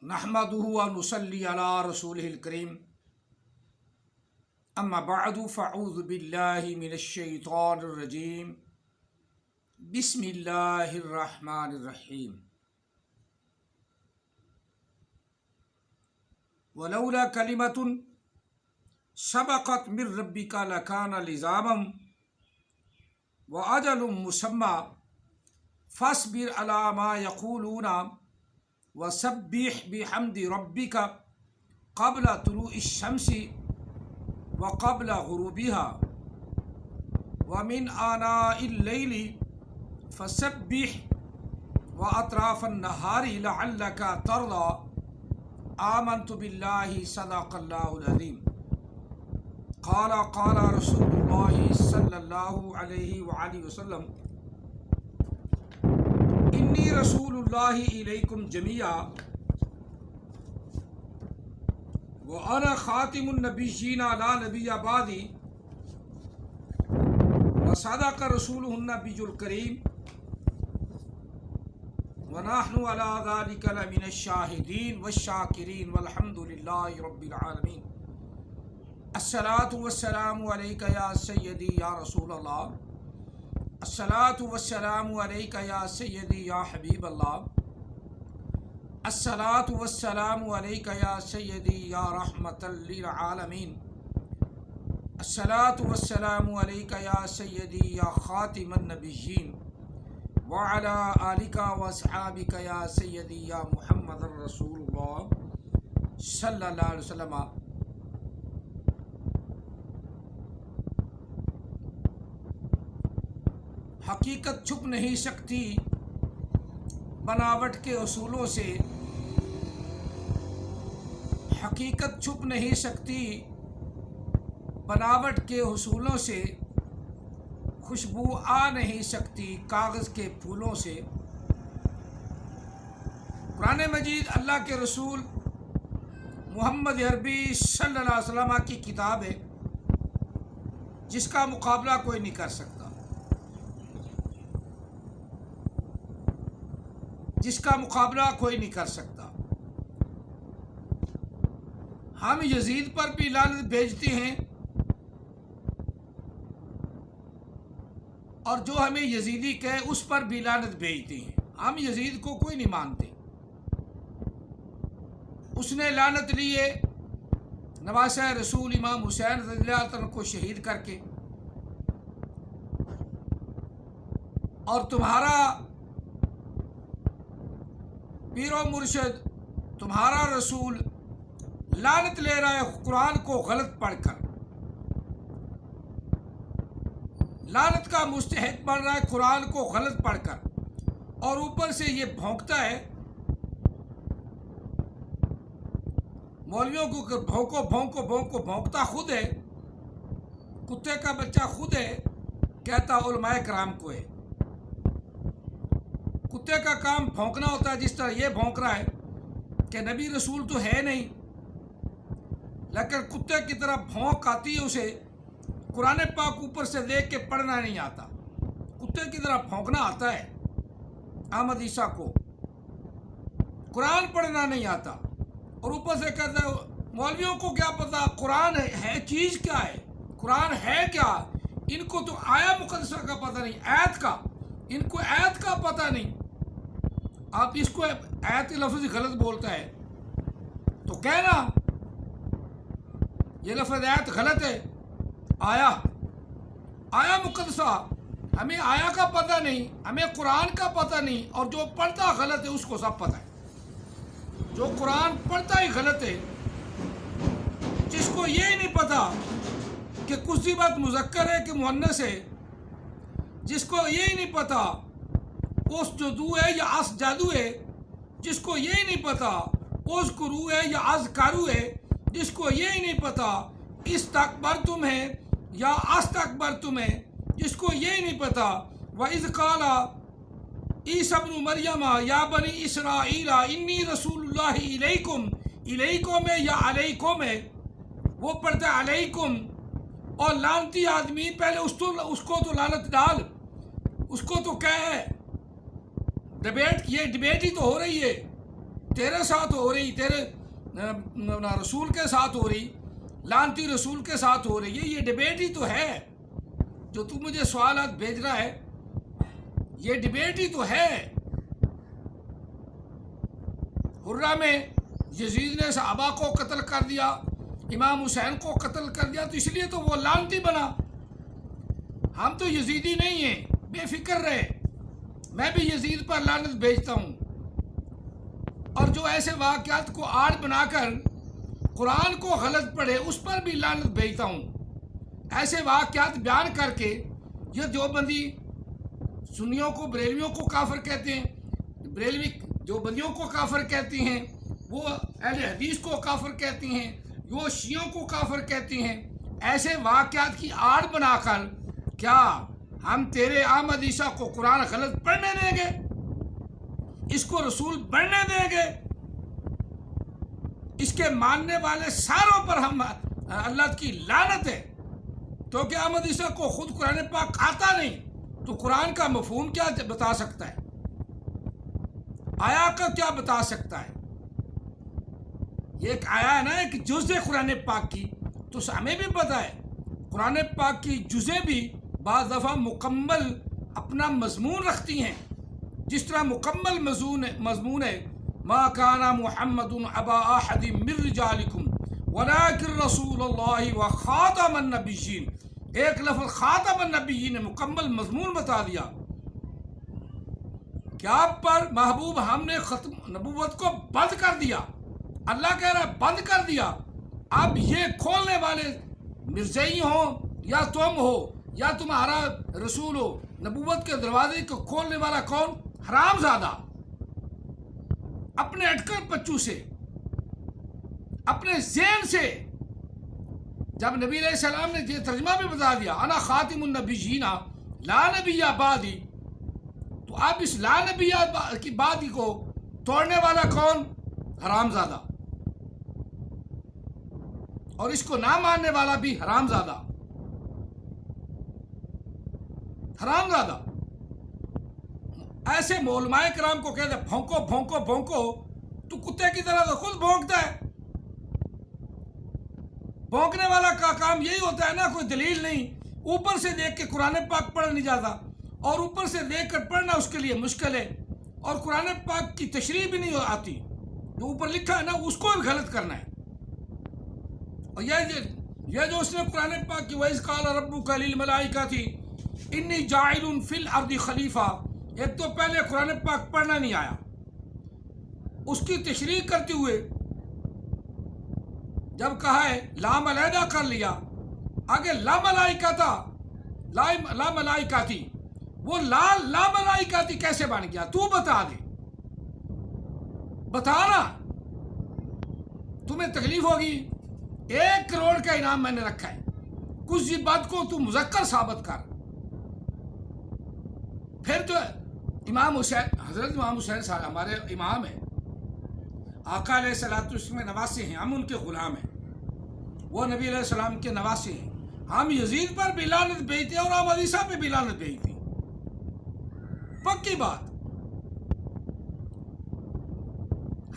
نحمده و نصلی علی رسولہ الکریم اما بعد فاعوذ باللہ من الشیطان الرجیم بسم اللہ الرحمن الرحیم ولولا کلمۃ سبقت من ربک لکان لزاما واجل مسمى فاصبر علی ما یقولون وسبح بحمد ربك قبل طلوع الشمس وقبل غروبها ومن آناء الليل فسبح وأطراف النهار لعلك ترضى آمنت بالله صدق الله العظيم قال رسول الله صلى الله عليه وآله وسلم انی رسول اللہ الیکم جمیعا وانا خاتم النبیین لا نبی بعدی وصدق رسولہ النبی الکریم ونحن علی ذلک لمن الشاہدین والشاکرین والحمد للہ رب العالمین الصلاۃ والسلام علیک یا سیدی یا رسول اللہ الصلاۃ والسلام علیک یا سیدی یا حبیب اللہ الصلاۃ والسلام علیک یا سیدی یا رحمۃ للعالمین الصلاۃ والسلام علیک یا سیدی یا خاتم النبیین وعلی آلک واصحابک یا سیدی یا محمد رسول اللہ صلی اللہ علیہ وسلم۔ حقیقت چھپ نہیں سکتی بناوٹ کے اصولوں سے، حقیقت چھپ نہیں سکتی بناوٹ کے اصولوں سے، خوشبو آ نہیں سکتی کاغذ کے پھولوں سے۔ قرآن مجید اللہ کے رسول محمد عربی صلی اللہ علیہ وسلم کی کتاب ہے جس کا مقابلہ کوئی نہیں کر سکتا، جس کا مقابلہ کوئی نہیں کر سکتا۔ ہم یزید پر بھی لعنت بھیجتے ہیں اور جو ہمیں یزیدی کہے اس پر بھی لعنت بھیجتے ہیں۔ ہم یزید کو کوئی نہیں مانتے، اس نے لعنت لی ہے نواسہ رسول امام حسین رضی اللہ عنہ کو شہید کر کے، اور تمہارا پیر و مرشد تمہارا رسول لعنت لے رہا ہے قرآن کو غلط پڑھ کر، لعنت کا مستحق بن رہا ہے قرآن کو غلط پڑھ کر، اور اوپر سے یہ بھونکتا ہے مولویوں کو کہ بھونکو بھونکو بھونکو، بھونکتا خود ہے، کتے کا بچہ خود ہے، کہتا علماء کرام کو ہے۔ کتے کا کام بھونکنا ہوتا ہے، جس طرح یہ بھونک رہا ہے کہ نبی رسول تو ہے نہیں، لیکن کتے کی طرح بھونک آتی ہے اسے، قرآن پاک اوپر سے دیکھ کے پڑھنا نہیں آتا، کتے کی طرح بھونکنا آتا ہے احمد عیسیٰ کو، قرآن پڑھنا نہیں آتا، اور اوپر سے کہتا ہے مولویوں کو کیا پتا قرآن ہے چیز کیا ہے، قرآن ہے کیا، ان کو تو آیا مقدسہ کا پتہ نہیں، آیت کا، ان کو آیت کا پتہ نہیں۔ آپ اس کو آیت لفظ غلط بولتا ہے تو کہنا یہ لفظ آیت غلط ہے، آیا مقدسہ، ہمیں آیا کا پتہ نہیں، ہمیں قرآن کا پتہ نہیں، اور جو پڑھتا غلط ہے اس کو سب پتہ ہے، جو قرآن پڑھتا ہی غلط ہے، جس کو یہ نہیں پتہ کہ کذبت مذکر ہے کہ مؤنث ہے، جس کو یہی نہیں پتہ اس جدو ہے یا اس جادو ہے، جس کو یہی نہیں پتہ اس کرو ہے یا از کارو ہے، جس کو یہی نہیں پتہ استکبرتم ہے یا استکبرتم ہے، جس کو یہی نہیں پتہ وَإِذْ قَالَ عِیسیٰ ابْنُ مَرْیَمَ یا بنی اسرائیل انی رسول اللہ الیکم ہے یا علیکم ہے، وہ پڑھتا ہے علیکم، اور لعنتی آدمی پہلے اس کو تو لعنت ڈال، اس کو تو کہہ ڈبیٹ، یہ ڈبیٹ ہی تو ہو رہی ہے تیرے ساتھ ہو رہی، تیرے رسول کے ساتھ ہو رہی، لعنتی رسول کے ساتھ ہو رہی ہے، یہ ڈبیٹ ہی تو ہے جو تو مجھے سوالات بھیج رہا ہے، یہ ڈبیٹ ہی تو ہے۔ حرہ میں یزید نے صحابہ کو قتل کر دیا، امام حسین کو قتل کر دیا، تو اس لیے تو وہ لعنتی بنا۔ ہم تو یزیدی نہیں ہیں، بے فکر رہے، میں بھی یزید پر لعنت بھیجتا ہوں، اور جو ایسے واقعات کو آڑ بنا کر قرآن کو غلط پڑھے اس پر بھی لعنت بھیجتا ہوں۔ ایسے واقعات بیان کر کے یہ دیوبندی سنیوں کو، بریلویوں کو کافر کہتے ہیں، بریلوی دیوبندیوں کو کافر کہتے ہیں، وہ اہل حدیث کو کافر کہتے ہیں، وہ شیعوں کو کافر کہتے ہیں۔ ایسے واقعات کی آڑ بنا کر کیا ہم تیرے احمد عیسیٰ کو قرآن غلط پڑھنے دیں گے؟ اس کو رسول پڑھنے دیں گے؟ اس کے ماننے والے ساروں پر ہم اللہ کی لعنت ہے، کیونکہ احمد عیسیٰ کو خود قرآن پاک آتا نہیں، تو قرآن کا مفہوم کیا بتا سکتا ہے؟ آیا کا کیا بتا سکتا ہے؟ یہ ایک آیا ہے نا، ایک جز ہے قرآن پاک کی، تو ہمیں بھی پتا ہے قرآن پاک کی جزیں بھی بعض دفعہ مکمل اپنا مضمون رکھتی ہیں، جس طرح مکمل مضمون ہے ما کان محمد ابا احد من رجالکم ولکن رسول اللہ وخاتم النبیین، ایک لفظ خاتم النبیین نے مکمل مضمون بتا دیا کہ آپ پر محبوب ہم نے ختم نبوت کو بند کر دیا۔ اللہ کہہ رہا ہے بند کر دیا، اب یہ کھولنے والے مرزائی ہوں یا تم ہو یا تمہارا رسول ہو، نبوت کے دروازے کو کھولنے والا کون؟ حرام زادہ، اپنے اٹکل پچو سے، اپنے ذہن سے۔ جب نبی علیہ السلام نے یہ ترجمہ بھی بتا دیا انا خاتم النبیین لا نبی بعدی، تو اب اس لا نبی کی بعدی کو توڑنے والا کون؟ حرام زادہ، اور اس کو نہ ماننے والا بھی حرام زادہ، حرام زادہ۔ ایسے علماء کرام کو کہتے بھونکو بھونکو بھونکو، تو کتے کی طرح تو خود بھونکتا ہے۔ بھونکنے والا کا کام یہی ہوتا ہے نا، کوئی دلیل نہیں، اوپر سے دیکھ کے قرآن پاک پڑھ نہیں جاتا، اور اوپر سے دیکھ کر پڑھنا اس کے لیے مشکل ہے، اور قرآن پاک کی تشریح بھی نہیں آتی، جو اوپر لکھا ہے نا اس کو بھی غلط کرنا ہے۔ اور یہ جو اس نے قرآن پاک کی وَإِذْ قَالَ رَبُّكَ لِلْمَلَائِكَةِ إِنِّي جَاعِلٌ فِي الْأَرْضِ خَلِيفَةً، ایک تو پہلے قرآن پاک پڑھنا نہیں آیا، اس کی تشریح کرتے ہوئے جب کہا ہے لام علیحدہ کر لیا، آگے لا ملائکہ تھا، لا ملائکہ تھی، وہ لا ملائکہ تھی کیسے بن گیا؟ تو بتا دے، بتانا، تمہیں تکلیف ہوگی۔ 1 کروڑ کا انعام میں نے رکھا ہے، کچھ بات کو تو مذکر ثابت کر۔ پھر جو امام حسین، حضرت امام حسین صاحب ہمارے امام ہیں، آقا علیہ الصلوۃ والسلام نواسے ہیں، ہم ان کے غلام ہیں، وہ نبی علیہ السلام کے نواسے ہیں۔ ہم یزید پر بھی لعنت بھیجتے ہیں اور احمد عیسیٰ پہ بھی لعنت بھیجتے ہیں، پکی بات۔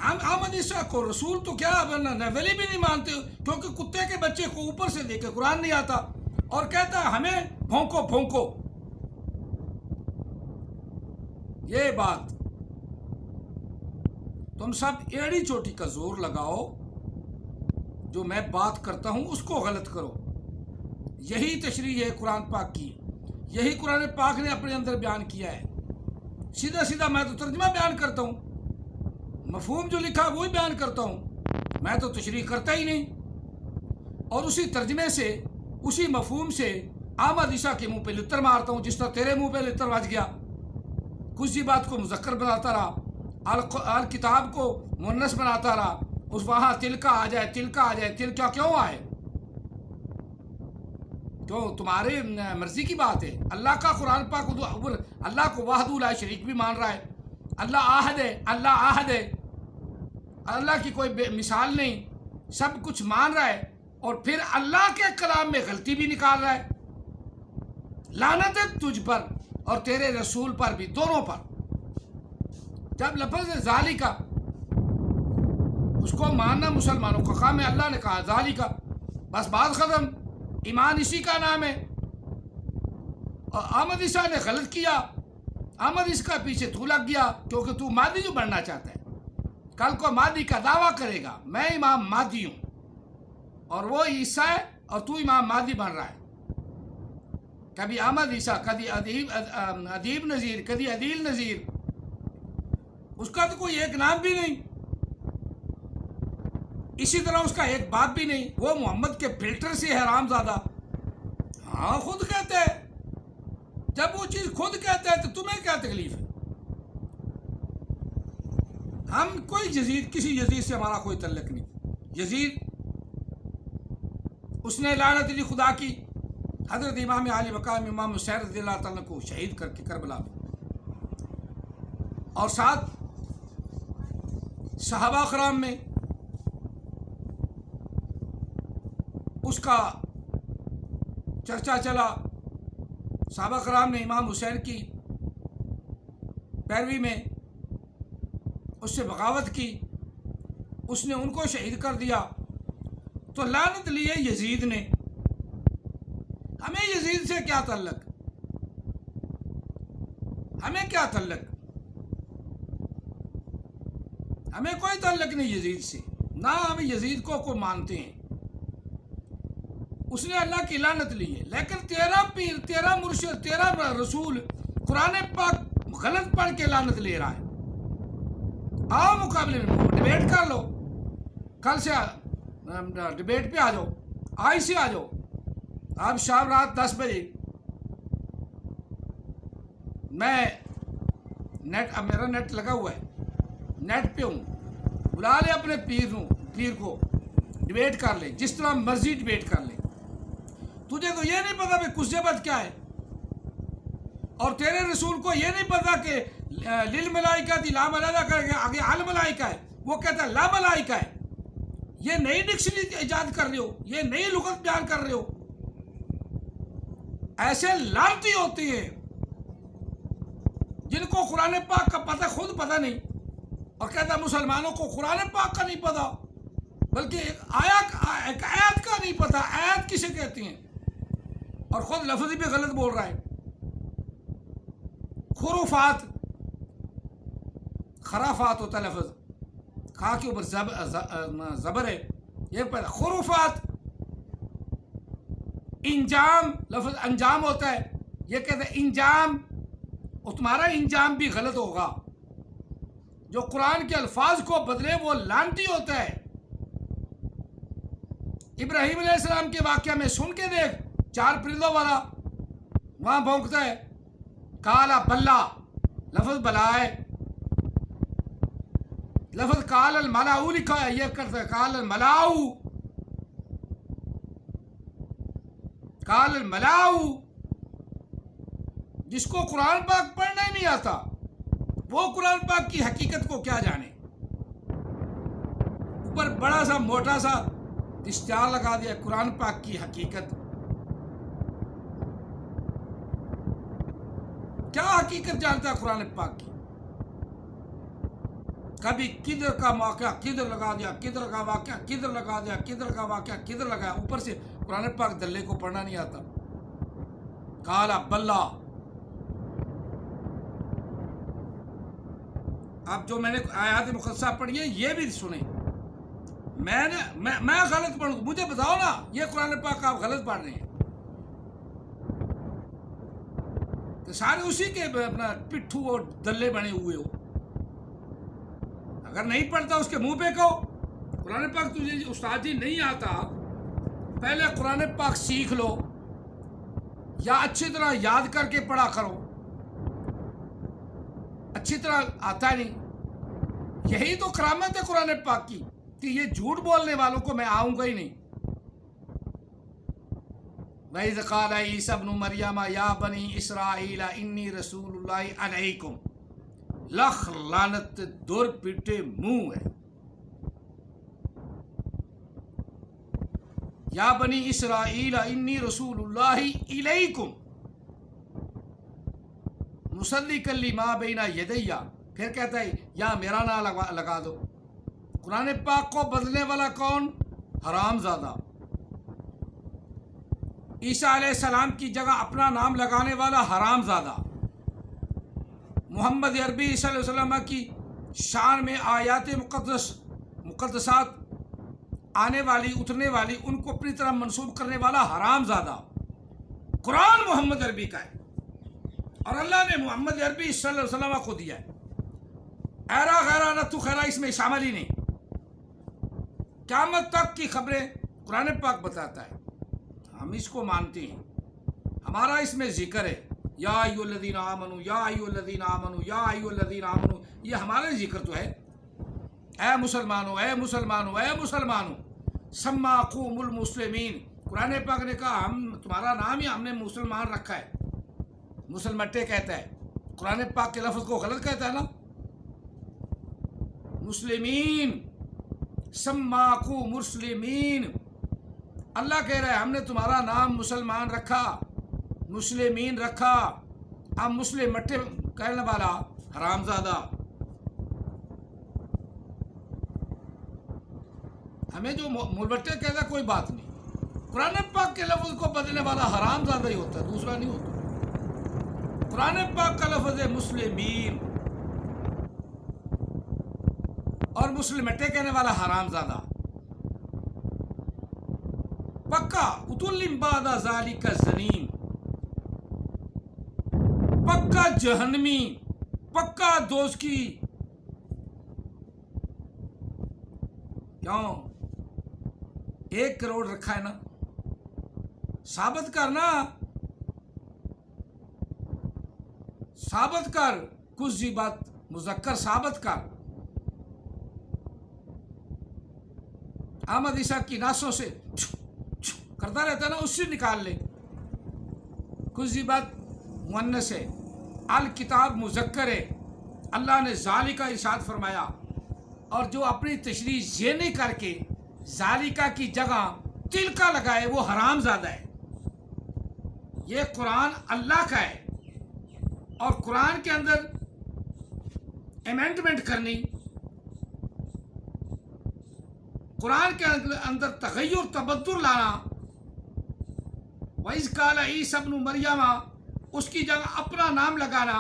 ہم احمد عیسیٰ کو رسول تو کیا ولی بھی نہیں مانتے، کیونکہ کتے کے بچے کو اوپر سے دیکھ کے قرآن نہیں آتا، اور کہتا ہے ہمیں بھونکو بھونکو۔ یہ بات تم سب ایڑی چوٹی کا زور لگاؤ، جو میں بات کرتا ہوں اس کو غلط کرو۔ یہی تشریح ہے قرآن پاک کی، یہی قرآن پاک نے اپنے اندر بیان کیا ہے۔ سیدھا سیدھا میں تو ترجمہ بیان کرتا ہوں، مفہوم جو لکھا وہی بیان کرتا ہوں، میں تو تشریح کرتا ہی نہیں، اور اسی ترجمے سے، اسی مفہوم سے احمد عیسیٰ کے منہ پہ لتر مارتا ہوں، جس طرح تیرے منہ پہ لتر بج گیا۔ کچھ سی بات کو مذکر بناتا رہا، کتاب کو مؤنث بناتا رہا، اس وہاں تل کا آ جائے، تل کا آ جائے، تل کا کیوں آئے؟ تو تمہارے مرضی کی بات ہے۔ اللہ کا قرآن پاک اللہ کو وحدہ لا شریک بھی مان رہا ہے، اللہ احد ہے، اللہ احد ہے، اللہ کی کوئی مثال نہیں، سب کچھ مان رہا ہے، اور پھر اللہ کے کلام میں غلطی بھی نکال رہا ہے۔ لعنت ہے تجھ پر اور تیرے رسول پر بھی، دونوں پر۔ جب لفظ ذالکہ کو ماننا مسلمانوں کا کام ہے. اللہ نے کہا ذالک کا، بس بات ختم. ایمان اسی کا نام ہے. اور احمد عیسیٰ نے غلط کیا، احمد اس کا پیچھے تو لگ گیا کیونکہ تو مہدی جو بننا چاہتا ہے. کل کو مہدی کا دعویٰ کرے گا میں امام مہدی ہوں، اور وہ عیسیٰ ہے اور تو امام مہدی بن رہا ہے. کبھی احمد عیسیٰ، کبھی ادیب نذیر، کبھی عدیل نذیر. اس کا تو کوئی ایک نام بھی نہیں، اسی طرح اس کا ایک باپ بھی نہیں. وہ محمد کے فلٹر سے ہے حرامزادہ. ہاں خود کہتے ہیں. جب وہ چیز خود کہتے ہیں تو تمہیں کیا تکلیف ہے؟ ہم کوئی یزید، کسی یزید سے ہمارا کوئی تعلق نہیں. یزید اس نے لعنت علی خدا کی حضرت امام علی مقام امام حسین رضی اللہ تعالیٰ کو شہید کر کے کربلا میں، اور ساتھ صحابہ کرام میں اس کا چرچا چلا. صحابہ کرام نے امام حسین کی پیروی میں اس سے بغاوت کی، اس نے ان کو شہید کر دیا. تو لعنت لیے یزید نے. ہمیں یزید سے کیا تعلق؟ ہمیں کیا تعلق؟ ہمیں کوئی تعلق نہیں یزید سے، نہ ہم یزید کو مانتے ہیں. اس نے اللہ کی لعنت لی ہے. لیکن تیرا پیر، تیرا مرشد، تیرا رسول قرآن پاک غلط پڑھ کے لعنت لے رہا ہے. آؤ مقابلے میں ڈبیٹ کر لو. کل سے ڈبیٹ پہ آ جاؤ، آج سے آ جاؤ. اب شام رات 10 بجے میں نیٹ، اب میرا نیٹ لگا ہوا ہے، نیٹ پہ ہوں. بلا لے اپنے پیر کو، ڈبیٹ کر لے، جس طرح مرضی ڈبیٹ کر لے. تجھے تو یہ نہیں پتا کہ کسجبت کیا ہے، اور تیرے رسول کو یہ نہیں پتا کہ للملائکہ دی لا ملائکہ کر کے آگے الملائکہ ہے. وہ کہتا ہے لا ملائکہ ہے. یہ نئی ڈکشنری ایجاد کر رہے ہو، یہ نئی لغت بیان کر رہے ہو. ایسے لعنتی ہوتے ہیں جن کو قرآن پاک کا پتہ خود پتہ نہیں، اور کہتا ہے مسلمانوں کو قرآن پاک کا نہیں پتہ، بلکہ ایک آیت کا نہیں پتہ. آیت کسے کہتی ہیں؟ اور خود لفظ بھی غلط بول رہا ہے. خرافات، خرافات ہوتا ہے لفظ، خا کے اوپر زبر ہے، یہ پہلا خرافات. انجام، لفظ انجام ہوتا ہے، یہ کہتے ہیں انجام، اور تمہارا انجام بھی غلط ہوگا. جو قرآن کے الفاظ کو بدلے وہ لعنتی ہوتا ہے. ابراہیم علیہ السلام کے واقعہ میں سن کے دیکھ، 4 پرندوں والا وہاں بھونکتا ہے. کالا بلا، لفظ بلا ہے، لفظ کال الملاؤ لکھا ہے، یہ کرتا ہے کال الملاؤ، کال الملاؤ. جس کو قرآن پاک پڑھنا ہی نہیں آتا وہ قرآن پاک کی حقیقت کو کیا جانے. اوپر بڑا سا موٹا سا اشتہار لگا دیا قرآن پاک کی حقیقت. کیا حقیقت جانتا ہے قرآن پاک کی؟ کبھی کدھر کا واقعہ کدھر لگا دیا، کدھر کا واقعہ کدھر لگا دیا، کدھر کا واقعہ کدھر لگایا. اوپر سے قرآن پاک دلے کو پڑھنا نہیں آتا. کالا بلا. اب جو میں نے آیات مقدسہ پڑھی ہے یہ بھی سنیں. میں غلط پڑھوں، مجھے بتاؤ نا یہ قرآن پاک آپ غلط پڑھ رہے ہیں. تو سارے اسی کے اپنا پٹھو اور دلے بنے ہوئے ہو. اگر نہیں پڑھتا اس کے منہ پہ کہو قرآن پاک تجھے استاد جی نہیں آتا، پہلے قرآن پاک سیکھ لو یا اچھی طرح یاد کر کے پڑھا کرو. اچھی طرح آتا نہیں. یہی تو کرامت ہے قرآن پاک کی کہ یہ جھوٹ بولنے والوں کو میں آؤں گا ہی نہیں. وَإِذْ قَالَ عِيسَى ابْنُ مَرْيَمَ يَا بَنِي إِسْرَائِيلَ إِنِّي رَسُولُ اللَّهِ عَلَيْكُمْ. لخ لعنت دور پیٹے منہ ہے. یا بنی اسرائیل انی رسول اللہ الیکم مصدقا لما بین یدیہ. پھر کہتا ہے یا میرا نام لگا دو. قرآن پاک کو بدلنے والا کون؟ حرام زادہ. عیسیٰ علیہ السلام کی جگہ اپنا نام لگانے والا حرام زادہ. محمد عربی صلی اللہ علیہ وسلم کی شان میں آیات مقدسات آنے والی اترنے والی ان کو اپنی طرح منسوب کرنے والا حرام زادہ. قرآن محمد عربی کا ہے اور اللہ نے محمد عربی صلی اللہ علیہ وسلم کو دیا ہے. ایرا غیرہ نہ تو خیرہ اس میں شامل ہی نہیں. قیامت تک کی خبریں قرآن پاک بتاتا ہے، ہم اس کو مانتے ہیں، ہمارا اس میں ذکر ہے. یا ایھا الذین آمنوا یا ایھا الذین آمنوا یا ایھا الذین آمنوا، یہ ہمارا ذکر تو ہے. اے مسلمانوں اے مسلمانوں اے مسلمانوں، سماکم المسلمین. قرآن پاک نے کہا ہم تمہارا نام ہی ہم نے مسلمان رکھا ہے. مسلمٹے کہتا ہے، قرآن پاک کے لفظ کو غلط کہتا ہے نا. مسلمین، سماکم مسلمین. اللہ کہہ رہا ہے ہم نے تمہارا نام مسلمان رکھا، مسلمین رکھا. اب مسلم مٹے کہنے والا حرام زادہ. ہمیں جو ملبٹے کہتا ہے کوئی بات نہیں، قرآن پاک کے لفظ کو بدلنے والا حرام زادہ ہی ہوتا ہے، دوسرا نہیں ہوتا. قرآن پاک کا لفظ ہے مسلمین اور مسلمٹے کہنے والا حرام زادہ. پکا اتلم بعد ذالک زنیم، پکا جہنمی، پکا دوزخی. کیوں؟ 1 کروڑ رکھا ہے نا، ثابت کرنا، ثابت کر. کچھ جی بات مذکر ثابت کر. احمد عیسیٰ کی ناسوں سے کرتا رہتا ہے نا، اس سے نکال لے. کچھ جی بات مؤنث ہے، الکتاب مذکر ہے. اللہ نے ذالکہ ارشاد فرمایا، اور جو اپنی تشریح یہ نہیں کر کے ذالکہ کی جگہ تلکا لگائے وہ حرام زادہ ہے. یہ قرآن اللہ کا ہے اور قرآن کے اندر امینڈمنٹ کرنی، قرآن کے اندر تغیر تبدل لانا. وَإِذْ قَالَ عِيسَى ابْنُ مَرْيَمَ، اس کی جگہ اپنا نام لگانا.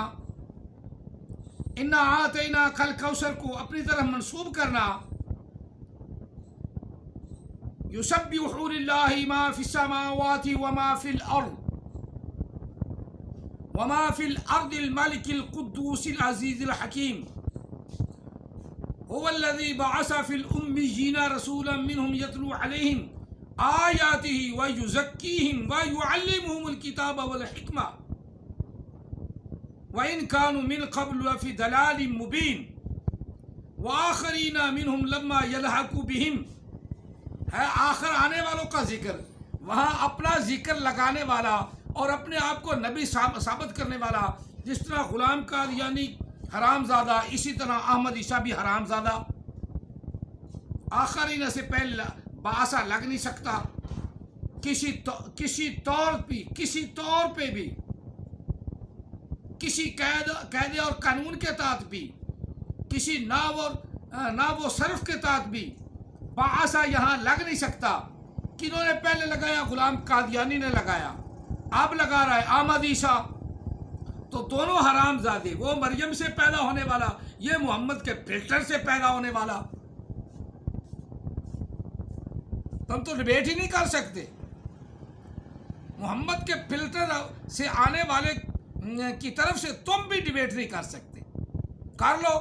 اِنَّا أَعْطَيْنَاكَ الْكَوْثَرَ کو اپنی طرف منسوب کرنا. يُسَبِّحُ لِلَّهِ مَا فِي السَّمَاوَاتِ وَمَا فِي الْأَرْضِ وَمَا فِي الْأَرْضِ الْمَلِكِ الْقُدُّوسِ الْعَزِيزِ الْحَكِيمِ هُوَ الَّذِي بَعَثَ فِي الْأُمِّيِّينَ رَسُولًا مِّنْهُمْ يَتْلُو عَلَيْهِمْ آيَاتِهِ وَيُزَكِّيهِمْ وَيُعَلِّمُهُمُ الْكِتَابَ وَالْحِكْمَةَ وَإِنْ كَانُوا مِنْ قَبْلُ لَفِي ضَلَالٍ مُبِينٍ وَآخَرِينَ مِنْهُمْ لَمَّا يَلْحَقُوا بِهِمْ. ہے آخر آنے والوں کا ذکر، وہاں اپنا ذکر لگانے والا اور اپنے آپ کو نبی ثابت کرنے والا. جس طرح غلام قادیانی حرام زادہ، اسی طرح احمد عیسیٰ بھی حرام زادہ. آخرین سے پہلے باسا لگ نہیں سکتا کسی طور پہ بھی، کسی قید اور قانون کے تحت بھی، کسی ناو و صرف کے تحت بھی باسا یہاں لگ نہیں سکتا. کنہوں نے پہلے لگایا؟ غلام قادیانی نے لگایا، اب لگا رہا ہے احمد عیسیٰ. تو دونوں حرام زادے، وہ مریم سے پیدا ہونے والا، یہ محمد کے فلٹر سے پیدا ہونے والا. تم تو ڈبیٹ ہی نہیں کر سکتے. محمد کے فلٹر سے آنے والے کی طرف سے تم بھی ڈبیٹ نہیں کر سکتے. کر لو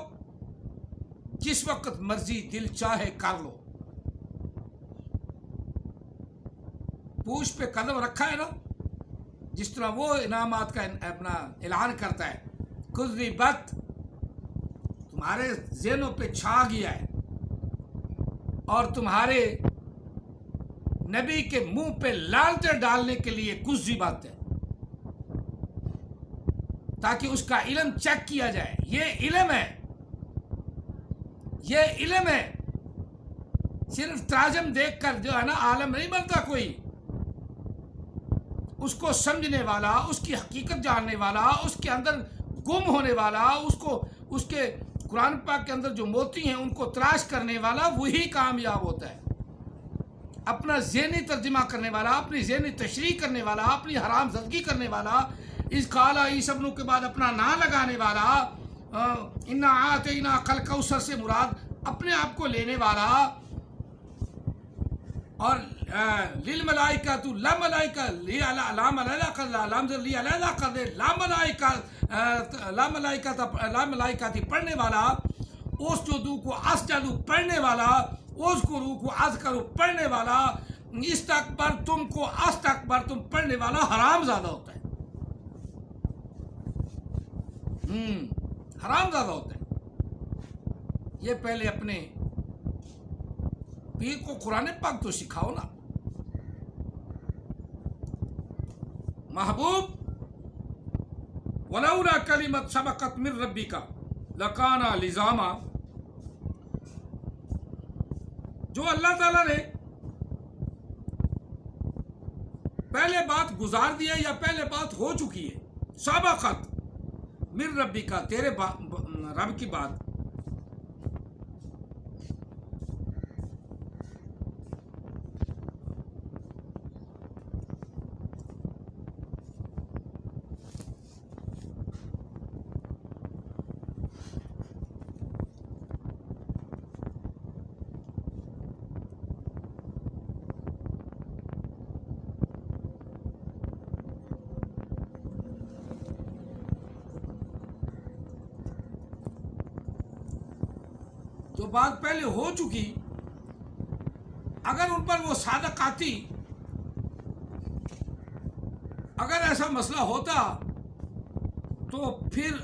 جس وقت مرضی دل چاہے کر لو. پوچھ پہ قدم رکھا ہے نا، جس طرح وہ انعامات کا اپنا اعلان کرتا ہے. کذری بت تمہارے ذہنوں پہ چھا گیا ہے اور تمہارے نبی کے منہ پہ لالتے ڈالنے کے لیے کذری بات ہے، تاکہ اس کا علم چیک کیا جائے. یہ علم ہے، یہ علم ہے. صرف تراجم دیکھ کر جو ہے نا عالم نہیں بنتا کوئی. اس کو سمجھنے والا، اس کی حقیقت جاننے والا، اس کے اندر گم ہونے والا، اس کے قرآن پاک کے اندر جو موتی ہیں ان کو تلاش کرنے والا وہی کامیاب ہوتا ہے. اپنا ذہنی ترجمہ کرنے والا، اپنی ذہنی تشریح کرنے والا، اپنی حرام زدگی کرنے والا، اس قالا عیسی ابن کے بعد اپنا نام لگانے والا، انا آتینا کل کوثر سے مراد اپنے آپ کو لینے والا، اور للملائکہ تو لا ملائکہ لا ملائکہ تھی پڑھنے والا، اس جدو کو اس جدو پڑھنے والا، اس گرو کو از کرو پڑھنے والا، اس تکبر تم کو اس تکبر تم پڑھنے والا حرام زیادہ ہوتا ہے. حرام زیادہ ہوتا ہے. یہ پہلے اپنے پیر کو قرآن پاک تو سکھاؤ نا. محبوب ولولا کلمت سبقت من ربک لکان لزاما، جو اللہ تعالیٰ نے پہلے بات گزار دیا یا پہلے بات ہو چکی ہے، سبقت من ربک تیرے رب کی بات، جو بات پہلے ہو چکی، اگر ان پر وہ صادق آتی، اگر ایسا مسئلہ ہوتا تو پھر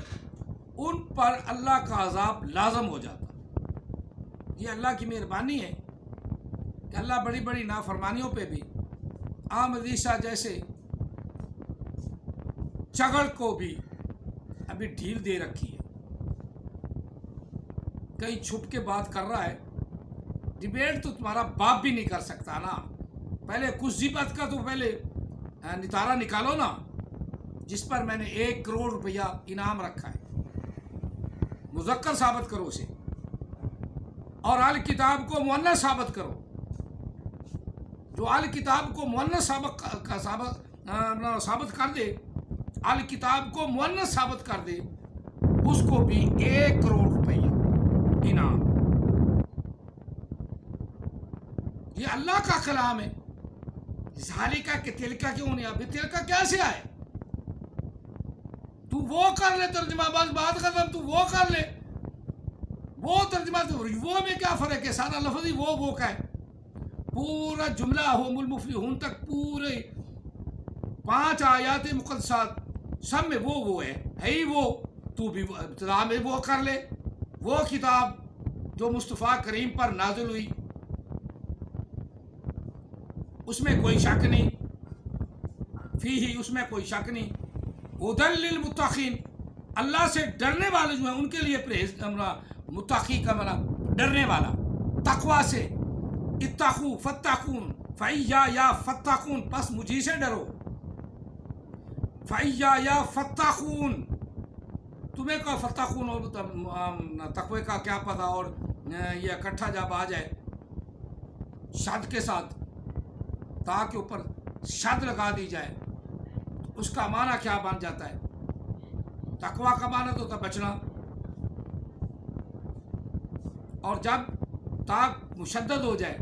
ان پر اللہ کا عذاب لازم ہو جاتا. یہ اللہ کی مہربانی ہے کہ اللہ بڑی بڑی نافرمانیوں پہ بھی احمد عیسیٰ جیسے چگڑ کو بھی ابھی ڈھیل دے رکھی ہے. کہیں چھپ کے بات کر رہا ہے. ڈیبیٹ تو تمہارا باپ بھی نہیں کر سکتا نا. پہلے کچھ زیبت کا تو پہلے نتارا نکالو نا، جس پر میں نے 1 کروڑ روپیہ انعام رکھا ہے. مذکر ثابت کرو اسے، اور اہل کتاب کو مؤنث ثابت کرو. جو اہل کتاب کو مؤنث ثابت کر دے، اہل کتاب کو مؤنث ثابت کر دے، اس کو بھی 1 کروڑ روپیہ انعام. یہ اللہ کا کلام ہے. ذالکا کہ تلکا کیوں نہیں؟ ابھی تلکا کیسے آئے؟ تو وہ کر لے ترجمہ، بس بات ختم. تو وہ کر لے، وہ ترجمہ. تو وہ میں کیا فرق ہے؟ سارا لفظ ہی وہ کا ہے. پورا جملہ ہم المفلحون تک پورے 5 آیات مقدسات سب میں وہ ہے ہی وہ. تو بھی ابتدا میں وہ کر لے. وہ کتاب جو مصطفیٰ کریم پر نازل ہوئی، اس میں کوئی شک نہیں، فیہ اس میں کوئی شک نہیں. ہدی للمتقین، اللہ سے ڈرنے والے جو ہیں ان کے لیے پرہیز. متقی کا معنی ڈرنے والا، تقوی سے. اتقوا فتقون فإیا فتقون، پس مجھی سے ڈرو. فإیا فتقون، تمہیں کا فتقون اور تقوی کا کیا پتہ. اور یہ اکٹھا جب آ جائے شد کے ساتھ، تاکہ اوپر شد لگا دی جائے، تو اس کا معنی کیا بن جاتا ہے؟ تقوی کا معنی تو تھا بچنا، اور جب تاک مشدد ہو جائے،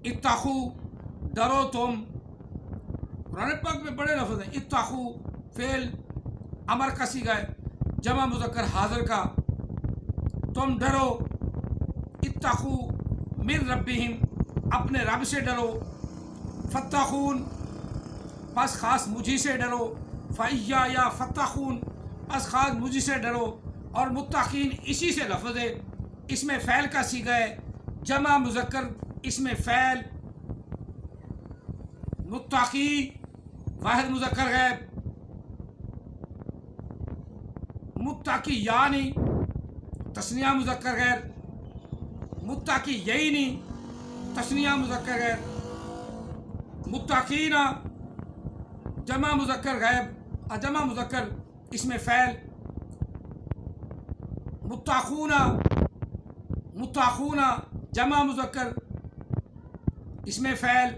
اتقو ڈرو تم. قرآن پاک میں بڑے لفظ ہیں. اتقو فعل امر کا صیغہ ہے، جمع مذکر حاضر کا. تم ڈرو. اتقو من ربہم، اپنے رب سے ڈرو. فتقون، پس خاص مجھی سے ڈرو. فإیا فتقون، پس خاص مجھی سے ڈرو. اور متقین اسی سے لفظ ہے، اس میں فعل کا صیغہ ہے، جمع مذکر اس میں فعل. متقی واحد مذکر غیب. متقی یعنی تثنیہ مذکر غیر. متقی یہی نہیں تثنیہ مذکر غیر. متقین جمع مذکر غیب جمع مذکر اسم فعل متقون جمع مذکر اسم فعل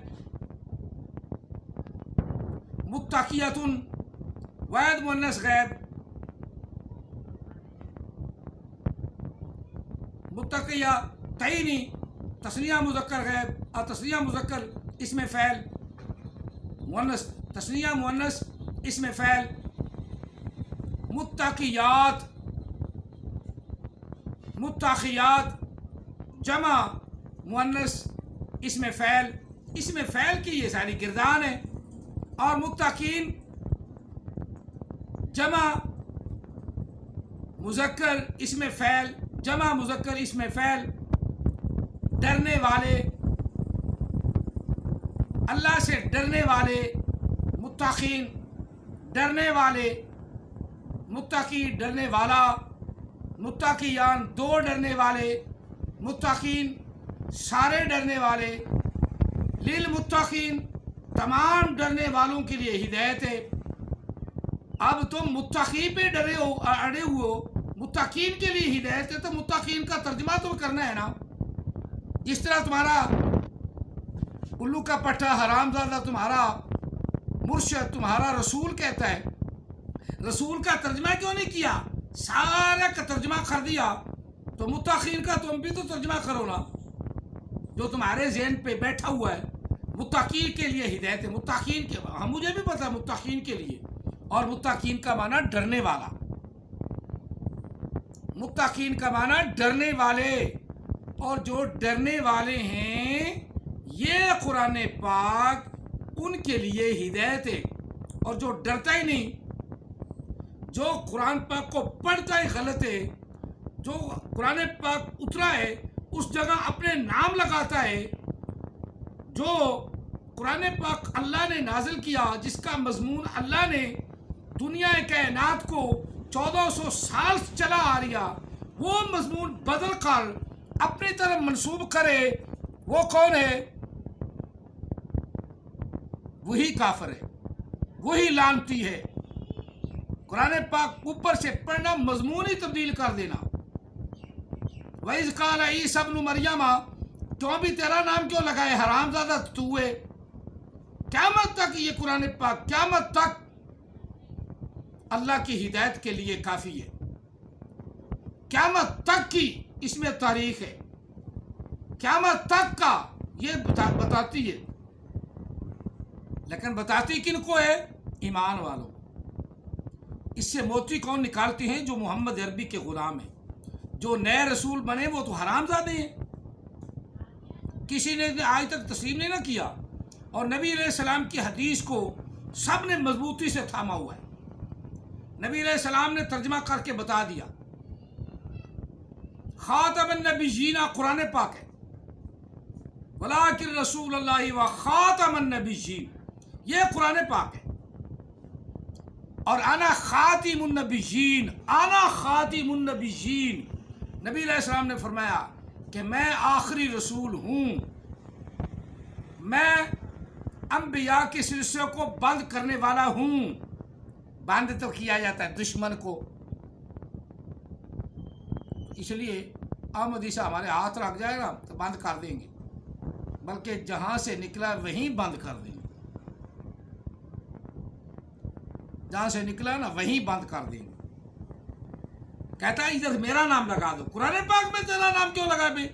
متقیۃ واحد مؤنث غائب متقیہ تعینی تثنیہ مذکر غائب اور تثنیہ مذکر اسم فعل مؤنث تثنیہ مؤنث اسم فعل متقیات جمع مؤنث اسم فعل کی یہ ساری گردان ہے. اور متقین جمع مذکر اسم فعل جمع مذکر اسم فعل ڈرنے والے اللہ سے ڈرنے والے متقین ڈرنے والے متقی ڈرنے والا متقیان دو ڈرنے والے متقین سارے ڈرنے والے للمتقین تمام ڈرنے والوں کے لیے ہدایت ہے. اب تم متقی پہ اڑے ہوئے ہو متقین کے لیے ہدایت ہے تو متقین کا ترجمہ تو کرنا ہے نا. جس طرح تمہارا الو کا پٹھا حرام زادہ تمہارا مرشد تمہارا رسول کہتا ہے رسول کا ترجمہ کیوں نہیں کیا سارا کا ترجمہ کر دیا تو متقین کا تم بھی تو ترجمہ کرو نا جو تمہارے ذہن پہ بیٹھا ہوا ہے. متقین کے لیے ہدایت ہے متقین کے مجھے بھی پتا متقین کے لیے اور متقین کا معنی ڈرنے والا متقین کا معنی ڈرنے والے اور جو ڈرنے والے ہیں یہ قرآن پاک ان کے لیے ہدایت ہے. اور جو ڈرتا ہی نہیں جو قرآن پاک کو پڑھتا ہی غلط ہے جو قرآن پاک اترا ہے اس جگہ اپنے نام لگاتا ہے جو قرآن پاک اللہ نے نازل کیا جس کا مضمون اللہ نے دنیا کائنات کو 1400 سال چلا آ رہا وہ مضمون بدل کر اپنی طرف منسوب کرے وہ کون ہے وہی کافر ہے وہی لعنتی ہے. قرآن پاک اوپر سے پڑھنا مضمون ہی تبدیل کر دینا. وَإِذْ قَالَ عِيسَى ابْنُ مَرْيَمَ کیوں بھی تیرا نام کیوں لگائے حرام زادہ تو ہے. قیامت تک یہ قرآن پاک قیامت تک اللہ کی ہدایت کے لیے کافی ہے. قیامت تک کی اس میں تاریخ ہے قیامت تک کا یہ بتاتی ہے. لیکن بتاتی کن کو ہے ایمان والوں. اس سے موتی کون نکالتے ہیں جو محمد عربی کے غلام ہیں جو نئے رسول بنے وہ تو حرام زادے ہیں کسی نے آج تک تسلیم نہیں نہ کیا. اور نبی علیہ السلام کی حدیث کو سب نے مضبوطی سے تھاما ہوا ہے. نبی علیہ السلام نے ترجمہ کر کے بتا دیا خاتم النبیین قرآن پاک ہے ولیکن رسول اللہ و خاتم النبیین یہ قرآن پاک ہے. اور انا خاتم النبیین نبی علیہ السلام نے فرمایا کہ میں آخری رسول ہوں. میں انبیاء کے سلسلے کو بند کرنے والا ہوں. بند تو کیا جاتا ہے دشمن کو اس لیے احمدی سے ہمارے ہاتھ رکھ جائے گا تو بند کر دیں گے بلکہ جہاں سے نکلا وہیں بند کر دیں گے جہاں سے نکلا نا وہیں بند کر دیں گے. کہتا ہے ادھر میرا نام لگا دو قرآن پاک میں تیرا نام کیوں لگا بے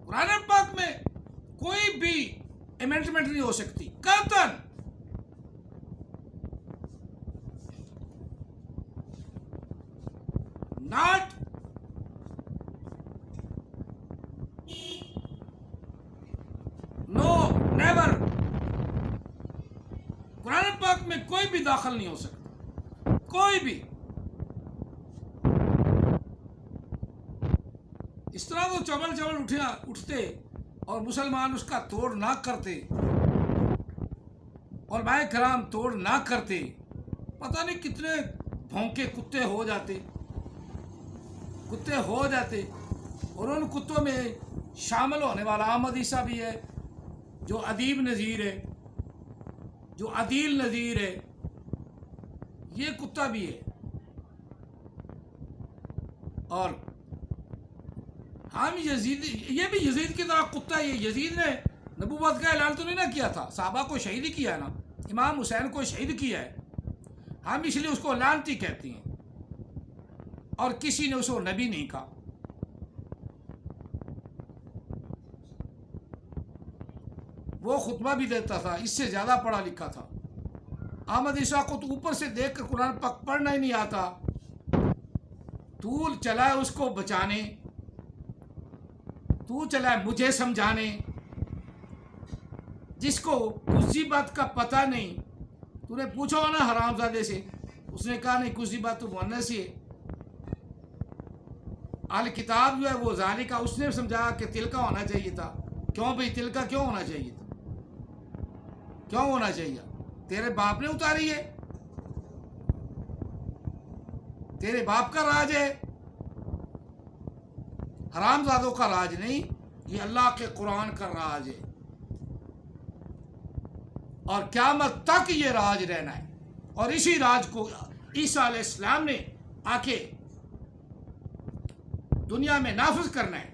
قرآن پاک میں کوئی بھی امینڈمنٹ نہیں ہو سکتی قطعاً. ناٹ نو نیور قرآن پاک میں کوئی بھی داخل نہیں ہو سکتا کوئی بھی. اس طرح وہ چبل اٹھتے اور مسلمان اس کا توڑ نہ کرتے اور بھائی کرام توڑ نہ کرتے پتہ نہیں کتنے بھونکے کتے ہو جاتے اور ان کتوں میں شامل ہونے والا احمد عیسیٰ بھی ہے جو ادیب نظیر ہے، جو عدیل نظیر ہے، یہ کتا بھی ہے. اور ہم یزید، یہ بھی یزید کی طرح کتا ہے. یہ یزید نے نبوت کا اعلان تو نہیں نہ کیا تھا، صحابہ کو شہید کیا ہے نا، امام حسین کو شہید کیا ہے. ہم اس لیے اس کو لعنتی کہتے ہیں، اور کسی نے اس کو نبی نہیں کہا. وہ خطبہ بھی دیتا تھا، اس سے زیادہ پڑھا لکھا تھا. احمد عیسیٰ کو تو اوپر سے دیکھ کر قرآن پاک پڑھنا ہی نہیں آتا. تو چلا ہے اس کو بچانے، تو چلا ہے مجھے سمجھانے. جس کو کسی بات کا پتہ نہیں، تو نے پوچھا ہو نا حرام زادے سے، اس نے کہا نہیں کسی بات تو مونس ہی ہے. اہل کتاب جو ہے وہ ذالکہ، اس نے سمجھا کہ تل کا ہونا چاہیے تھا. کیوں بھئی تل کا کیوں ہونا چاہیے تھا؟ کیوں ہونا چاہیے؟ تیرے باپ نے اتاری ہے، تیرے باپ کا راج ہے، حرام زادوں کا راج نہیں. یہ اللہ کے قرآن کا راج ہے، اور قیامت تک یہ راج رہنا ہے. اور اسی راج کو عیسیٰ علیہ السلام نے آ کے دنیا میں نافذ کرنا ہے.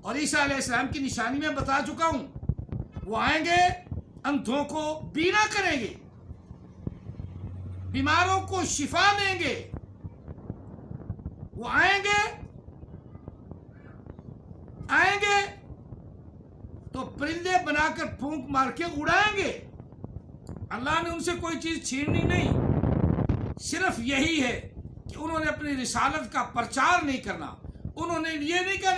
اور عیسیٰ علیہ السلام کی نشانی میں بتا چکا ہوں. وہ آئیں گے، اندھوں کو بینا کریں گے، بیماروں کو شفا دیں گے. وہ آئیں گے تو پرندے بنا کر پھونک مار کے اڑائیں گے. اللہ نے ان سے کوئی چیز چھیننی نہیں، صرف یہی ہے کہ انہوں نے اپنی رسالت کا پرچار نہیں کرنا. انہوں نے یہ نہیں کہنا